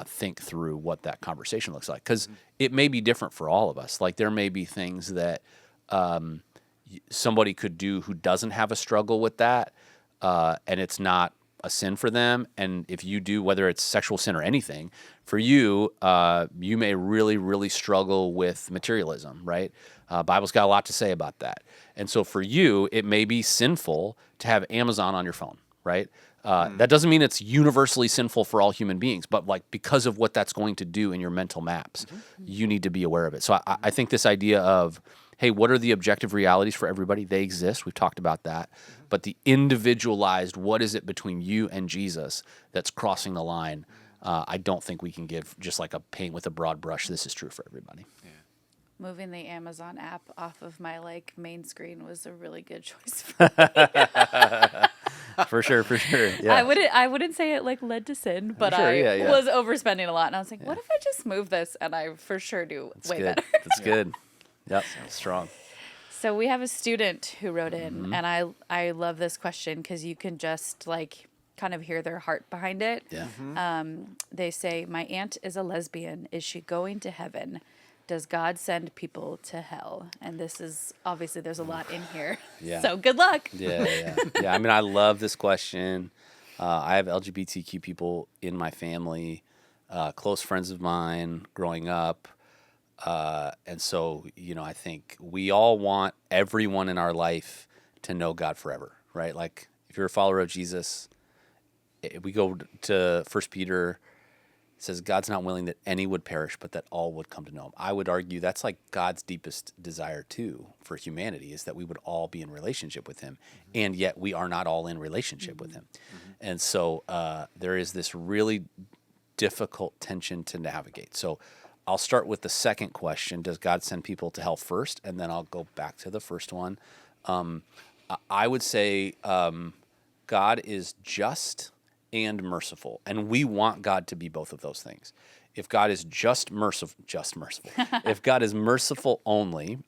think through what that conversation looks like. Because it may be different for all of us. Like, there may be things that somebody could do who doesn't have a struggle with that, and it's not a sin for them. And if you do, whether it's sexual sin or anything, for you, you may really, really struggle with materialism, right? Bible's got a lot to say about that. And so for you, it may be sinful to have Amazon on your phone, right? That doesn't mean it's universally sinful for all human beings, but like because of what that's going to do in your mental maps, you need to be aware of it. So I think this idea of, hey, what are the objective realities for everybody? They exist. We've talked about that. But the individualized, what is it between you and Jesus that's crossing the line? I don't think we can give just like a paint with a broad brush. This is true for everybody. Yeah. Moving the Amazon app off of my main screen was a really good choice for me. For sure. Yeah. I wouldn't say it led to sin, but I was overspending a lot, and I was like, what if I just move this? And I for sure do way better. That's good. Yep, strong. So we have a student who wrote in, and I love this question because you can just kind of hear their heart behind it. Yeah. They say, my aunt is a lesbian. Is she going to heaven? Does God send people to hell? And this is, obviously, there's a lot in here. Yeah. So good luck. Yeah. I mean, I love this question. I have LGBTQ people in my family, close friends of mine growing up. And so, I think we all want everyone in our life to know God forever, right? Like, if you're a follower of Jesus, we go to 1 Peter. It says God's not willing that any would perish, but that all would come to know him. I would argue that's like God's deepest desire too for humanity, is that we would all be in relationship with him, and yet we are not all in relationship with him. And so there is this really difficult tension to navigate. So I'll start with the second question. Does God send people to hell first? And then I'll go back to the first one. I would say God is just and merciful, and we want God to be both of those things. If God is just merciful, if God is merciful only,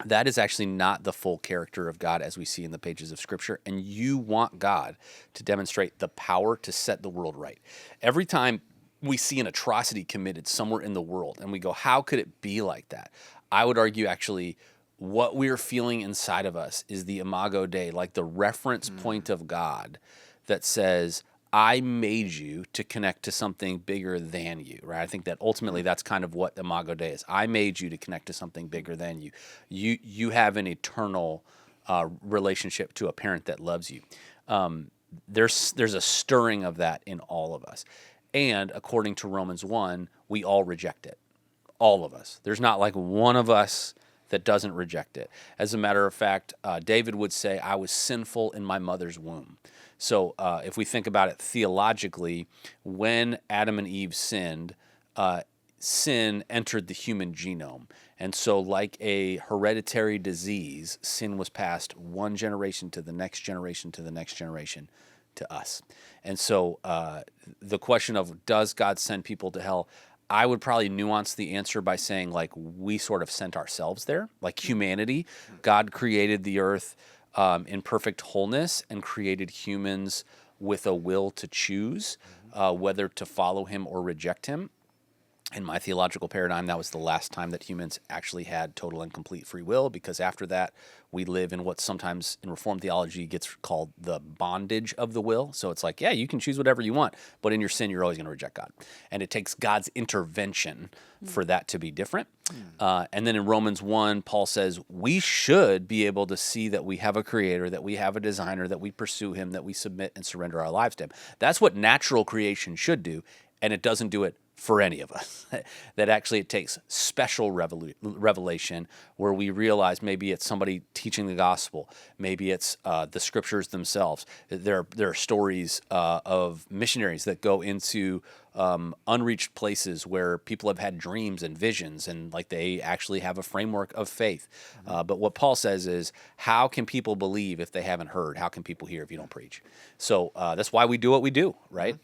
that is actually not the full character of God as we see in the pages of Scripture, and you want God to demonstrate the power to set the world right. Every time we see an atrocity committed somewhere in the world, and we go, how could it be like that? I would argue actually what we're feeling inside of us is the Imago Dei, like the reference point of God that says, I made you to connect to something bigger than you, right? I think that ultimately that's kind of what Imago Dei is. I made you to connect to something bigger than you. You have an eternal relationship to a parent that loves you. There's a stirring of that in all of us. And according to Romans 1, we all reject it. All of us. There's not like one of us that doesn't reject it. As a matter of fact, David would say, I was sinful in my mother's womb. So if we think about it theologically, when Adam and Eve sinned, sin entered the human genome. And so like a hereditary disease, sin was passed one generation to the next generation to the next generation to us. And so the question of does God send people to hell, I would probably nuance the answer by saying like we sort of sent ourselves there, like humanity. God created the earth in perfect wholeness and created humans with a will to choose whether to follow him or reject him. In my theological paradigm, that was the last time that humans actually had total and complete free will, because after that, we live in what sometimes in Reformed theology gets called the bondage of the will. So it's like, yeah, you can choose whatever you want, but in your sin, you're always going to reject God. And it takes God's intervention for that to be different. And then in Romans 1, Paul says, we should be able to see that we have a creator, that we have a designer, that we pursue him, that we submit and surrender our lives to him. That's what natural creation should do, and it doesn't do it for any of us. That actually it takes special revelation where we realize maybe it's somebody teaching the gospel, maybe it's the scriptures themselves. There are stories of missionaries that go into unreached places where people have had dreams and visions, and like they actually have a framework of faith. But what Paul says is, how can people believe if they haven't heard? How can people hear if you don't preach? So that's why we do what we do, right?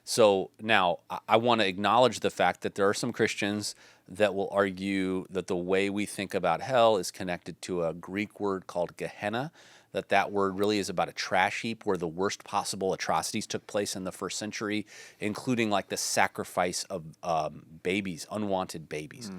So now I want to acknowledge the fact that there are some Christians that will argue that the way we think about hell is connected to a Greek word called Gehenna, that word really is about a trash heap where the worst possible atrocities took place in the first century, including like the sacrifice of babies, unwanted babies.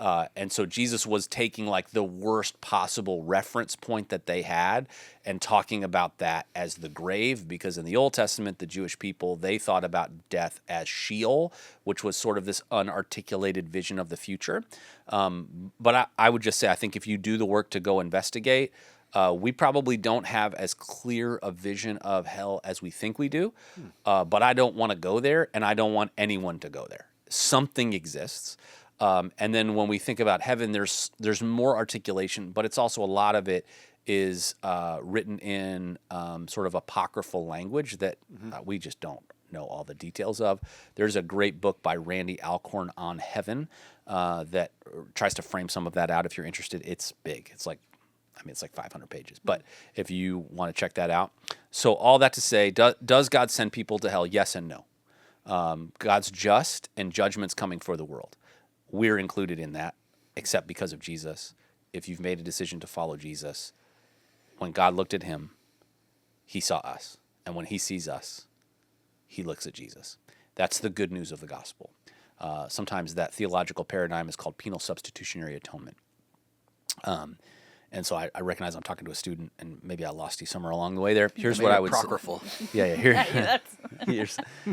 And so Jesus was taking like the worst possible reference point that they had and talking about that as the grave, because in the Old Testament, the Jewish people, they thought about death as Sheol, which was sort of this unarticulated vision of the future. But I would just say, I think if you do the work to go investigate, we probably don't have as clear a vision of hell as we think we do, but I don't want to go there, and I don't want anyone to go there. Something exists. And then when we think about heaven, there's more articulation, but it's also a lot of it is written in sort of apocryphal language that we just don't know all the details of. There's a great book by Randy Alcorn on heaven that tries to frame some of that out. If you're interested, it's big. It's like 500 pages. But if you want to check that out. So all that to say, does God send people to hell? Yes and no. God's just, and judgment's coming for the world. We're included in that, except because of Jesus. If you've made a decision to follow Jesus, when God looked at him, he saw us. And when he sees us, he looks at Jesus. That's the good news of the gospel. Sometimes that theological paradigm is called penal substitutionary atonement. And so I recognize I'm talking to a student, and maybe I lost you somewhere along the way there. Here's what I would say.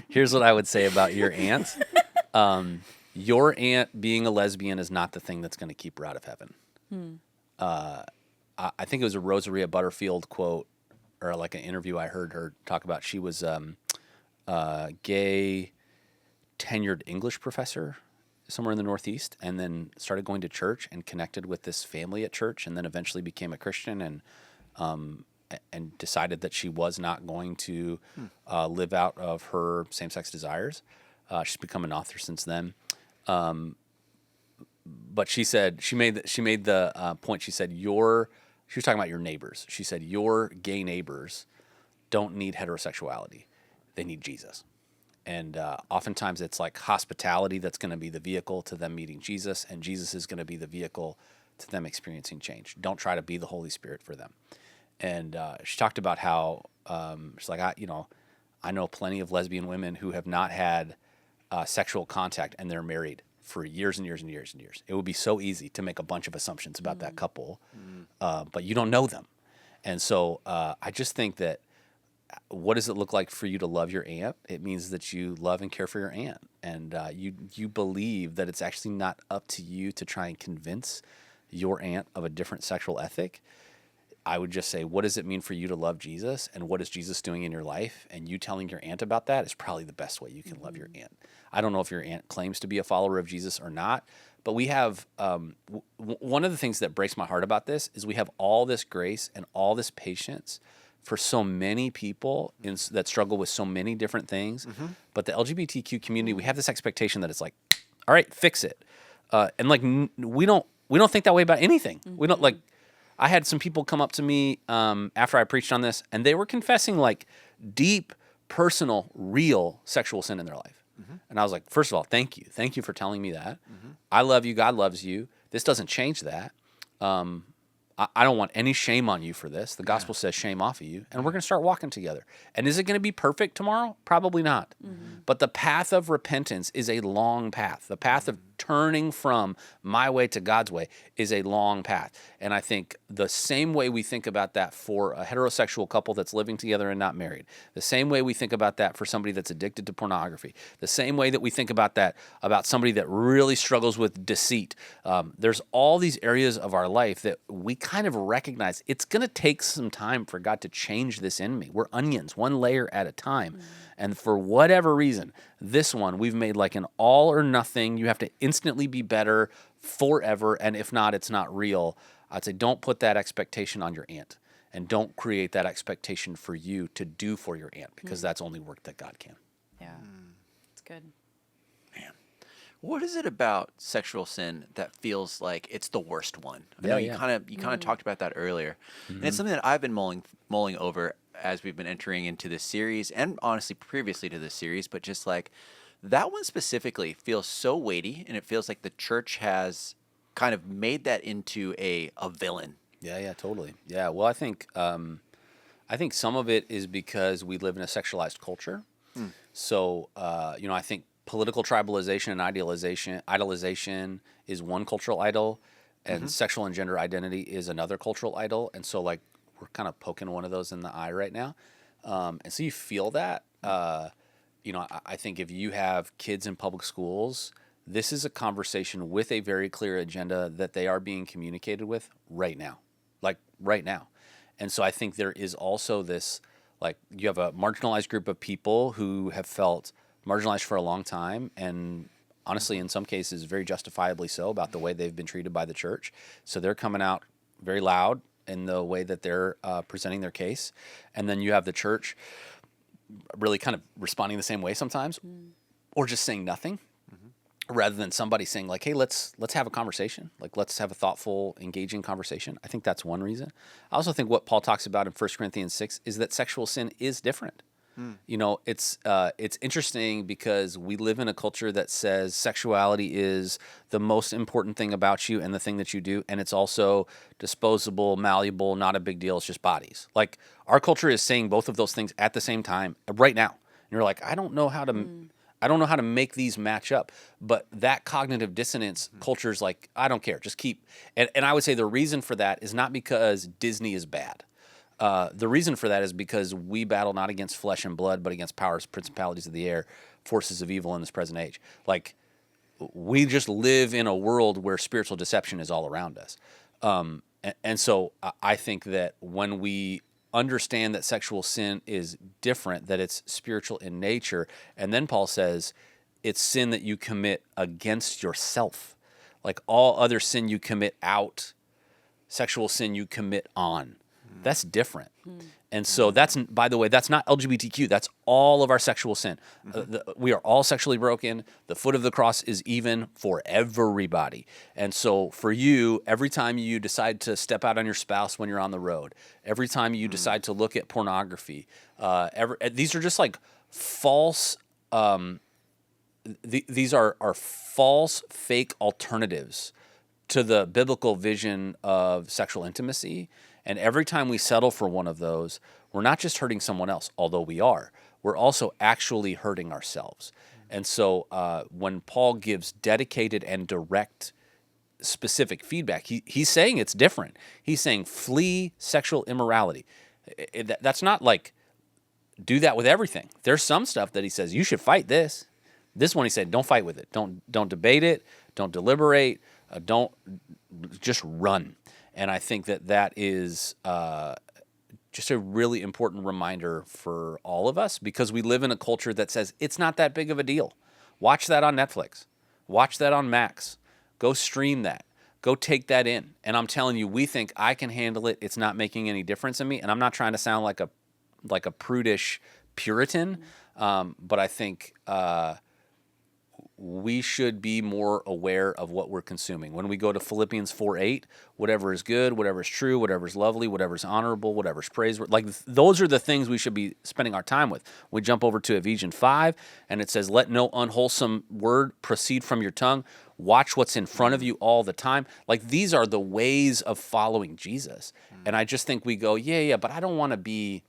Here's what I would say about your aunt. Your aunt being a lesbian is not the thing that's going to keep her out of heaven. I think it was a Rosaria Butterfield quote, or like an interview I heard her talk about. She was a gay tenured English professor somewhere in the Northeast, and then started going to church and connected with this family at church, and then eventually became a Christian and decided that she was not going to live out of her same-sex desires. She's become an author since then. But she said she made the point. She said she was talking about your neighbors. She said your gay neighbors don't need heterosexuality; they need Jesus. And oftentimes it's like hospitality that's going to be the vehicle to them meeting Jesus, and Jesus is going to be the vehicle to them experiencing change. Don't try to be the Holy Spirit for them. And she talked about how she's like, I know plenty of lesbian women who have not had sexual contact, and they're married for years and years and years and years. It would be so easy to make a bunch of assumptions about that couple, but you don't know them. And so I just think that what does it look like for you to love your aunt? It means that you love and care for your aunt, and you believe that it's actually not up to you to try and convince your aunt of a different sexual ethic. I would just say, what does it mean for you to love Jesus, and what is Jesus doing in your life? And you telling your aunt about that is probably the best way you can love your aunt. I don't know if your aunt claims to be a follower of Jesus or not, but we have one of the things that breaks my heart about this is we have all this grace and all this patience for so many people that struggle with so many different things. But the LGBTQ community, we have this expectation that it's like, all right, fix it. And like, we don't think that way about anything. We don't like, I had some people come up to me after I preached on this, and they were confessing like deep, personal, real sexual sin in their life. And I was like, first of all, thank you. Thank you for telling me that. I love you. God loves you. This doesn't change that. I don't want any shame on you for this. The gospel says shame off of you, and we're going to start walking together. And is it going to be perfect tomorrow? Probably not. But the path of repentance is a long path. The path of turning from my way to God's way is a long path. And I think the same way we think about that for a heterosexual couple that's living together and not married, the same way we think about that for somebody that's addicted to pornography, the same way that we think about that about somebody that really struggles with deceit. There's all these areas of our life that we kind of recognize it's going to take some time for God to change this in me. We're onions, one layer at a time. And for whatever reason, this one we've made like an all or nothing. You have to instantly be better forever. And if not, it's not real. I'd say don't put that expectation on your aunt, and don't create that expectation for you to do for your aunt, because that's only work that God can. Yeah, it's good. Man, what is it about sexual sin that feels like it's the worst one? I know you kind of talked about that earlier, and it's something that I've been mulling over as we've been entering into this series, and honestly previously to this series. But just like that one specifically feels so weighty, and it feels like the church has kind of made that into a villain. Yeah, totally. Yeah, well, I think some of it is because we live in a sexualized culture. So, I think political tribalization and idolization is one cultural idol, and sexual and gender identity is another cultural idol. And so, like, we're kind of poking one of those in the eye right now. And so you feel that. I think if you have kids in public schools, this is a conversation with a very clear agenda that they are being communicated with right now. Like, right now. And so I think there is also this, like, you have a marginalized group of people who have felt marginalized for a long time, and honestly, in some cases, very justifiably so, about the way they've been treated by the church. So they're coming out very loud in the way that they're presenting their case. And then you have the church really kind of responding the same way sometimes, or just saying nothing, rather than somebody saying like, hey, let's have a conversation. Like, let's have a thoughtful, engaging conversation. I think that's one reason. I also think what Paul talks about in 1 Corinthians 6 is that sexual sin is different. It's interesting because we live in a culture that says sexuality is the most important thing about you and the thing that you do, and it's also disposable, malleable, not a big deal. It's just bodies. Like, our culture is saying both of those things at the same time right now. And you're like, I don't know how to make these match up. But that cognitive dissonance culture's like, I don't care, just keep. And I would say the reason for that is not because Disney is bad. The reason for that is because we battle not against flesh and blood, but against powers, principalities of the air, forces of evil in this present age. Like, we just live in a world where spiritual deception is all around us. And so I think that when we understand that sexual sin is different, that it's spiritual in nature, and then Paul says it's sin that you commit against yourself. Like, all other sin you commit out, sexual sin you commit on. That's different. And so that's, by the way, that's not LGBTQ. That's all of our sexual sin. We are all sexually broken. The foot of the cross is even for everybody. And so for you, every time you decide to step out on your spouse when you're on the road, every time you decide to look at pornography, these are just like false. These are false, fake alternatives to the biblical vision of sexual intimacy. And every time we settle for one of those, we're not just hurting someone else, although we are. We're also actually hurting ourselves. And so when Paul gives dedicated and direct, specific feedback, he's saying it's different. He's saying flee sexual immorality. That's not like do that with everything. There's some stuff that he says, you should fight this. This one he said, don't fight with it. Don't debate it. Don't deliberate. Don't just run. And I think that is just a really important reminder for all of us because we live in a culture that says it's not that big of a deal. Watch that on Netflix. Watch that on Max. Go stream that. Go take that in. And I'm telling you, we think I can handle it. It's not making any difference in me. And I'm not trying to sound like a prudish Puritan, but I think we should be more aware of what we're consuming. When we go to Philippians 4:8, whatever is good, whatever is true, whatever is lovely, whatever is honorable, whatever is praiseworthy, like those are the things we should be spending our time with. We jump over to Ephesians 5, and it says, let no unwholesome word proceed from your tongue. Watch what's in front of you all the time. Like these are the ways of following Jesus. And I just think we go, yeah, but I don't want to be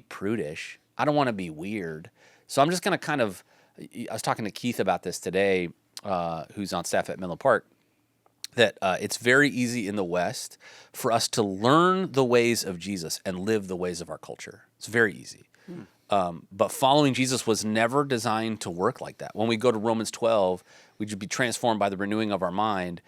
prudish. I don't want to be weird. So I'm just going to kind of, I was talking to Keith about this today, who's on staff at Menlo Park, that it's very easy in the West for us to learn the ways of Jesus and live the ways of our culture. It's very easy. But following Jesus was never designed to work like that. When we go to Romans 12, we should be transformed by the renewing of our mind.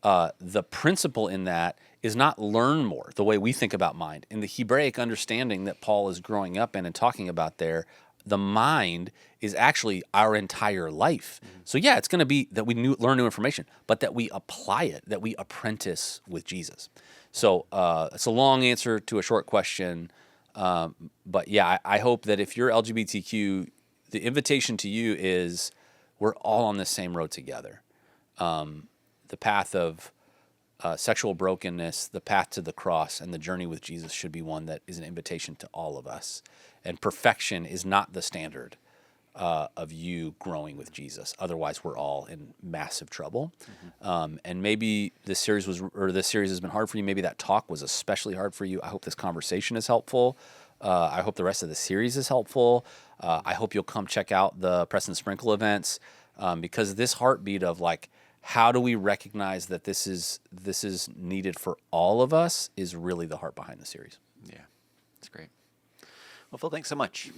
The principle in that is not learn more, the way we think about mind. In the Hebraic understanding that Paul is growing up in and talking about there, the mind is actually our entire life. So yeah, it's going to be that we learn new information, but that we apply it, that we apprentice with Jesus. So it's a long answer to a short question. But yeah, I hope that if you're LGBTQ, the invitation to you is we're all on the same road together. The path of sexual brokenness, the path to the cross, and the journey with Jesus should be one that is an invitation to all of us. And perfection is not the standard of you growing with Jesus. Otherwise, we're all in massive trouble. And maybe this series has been hard for you. Maybe that talk was especially hard for you. I hope this conversation is helpful. I hope the rest of the series is helpful. I hope you'll come check out the Press and Sprinkle events because this heartbeat of like, how do we recognize that this is needed for all of us is really the heart behind the series. Yeah, that's great. Well, Phil, thanks so much.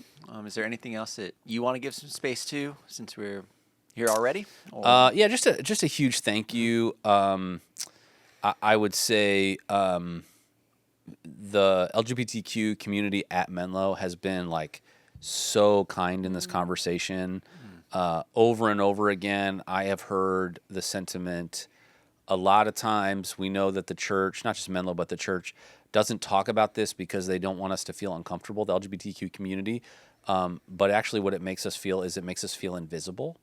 Is there anything else that you want to give some space to since we're here already? Yeah, just a huge thank you. I would say the LGBTQ community at Menlo has been like so kind in this conversation. Over and over again, I have heard the sentiment. A lot of times we know that the church, not just Menlo, but the church doesn't talk about this because they don't want us to feel uncomfortable, the LGBTQ community. But actually what it makes us feel is it makes us feel invisible.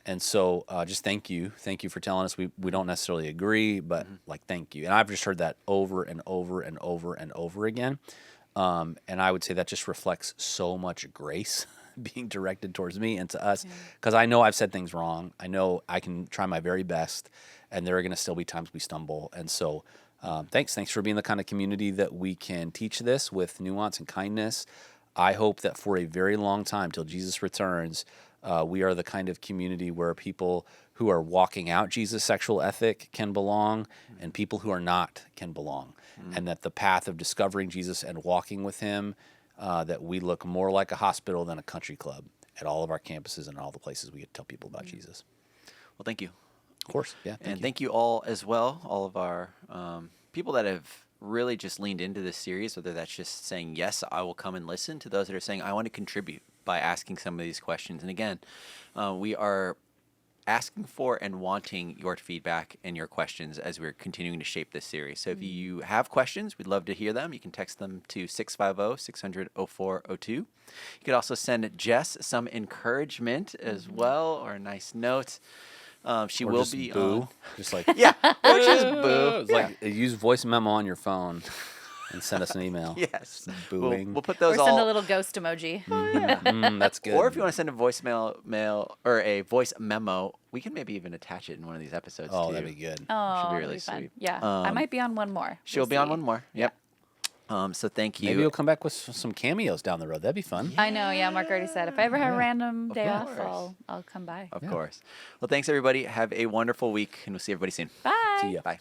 And so just thank you. Thank you for telling us we don't necessarily agree, but like, thank you. And I've just heard that over and over and over and over again. And I would say that just reflects so much grace being directed towards me and to us, because I know I've said things wrong. I know I can try my very best, and there are going to still be times we stumble. And so thanks for being the kind of community that we can teach this with nuance and kindness. I hope that for a very long time, till Jesus returns, we are the kind of community where people who are walking out Jesus' sexual ethic can belong, and people who are not can belong. And that the path of discovering Jesus and walking with him, that we look more like a hospital than a country club at all of our campuses and all the places we get to tell people about Jesus. Well, thank you. Of course. Yeah. Thank you all as well, all of our people that have really just leaned into this series, whether that's just saying, yes, I will come and listen, to those that are saying, I want to contribute by asking some of these questions. And again, we are asking for and wanting your feedback and your questions as we're continuing to shape this series. So if you have questions, we'd love to hear them. You can text them to 650-600-0402. You could also send Jess some encouragement as well, or a nice note. She or will just be boo. on. Just like Yeah, or just boo. It's like use voice memo on your phone and send us an email. Yes. Booing. We'll put those Or all. send a little ghost emoji. That's good. Or if you want to send a mail or a voice memo, we can maybe even attach it in one of these episodes. Oh, too. that'd be good. Oh, Should be that'd really fun. sweet. Yeah, I might be on one more. She'll be on one more. Yep. So thank you. Maybe you'll come back with some cameos down the road. That'd be fun. I know. Yeah, Mark already said if I ever have a random day off, course. I'll come by. Of course. Well, thanks everybody. Have a wonderful week, and we'll see everybody soon. Bye. See ya. Bye.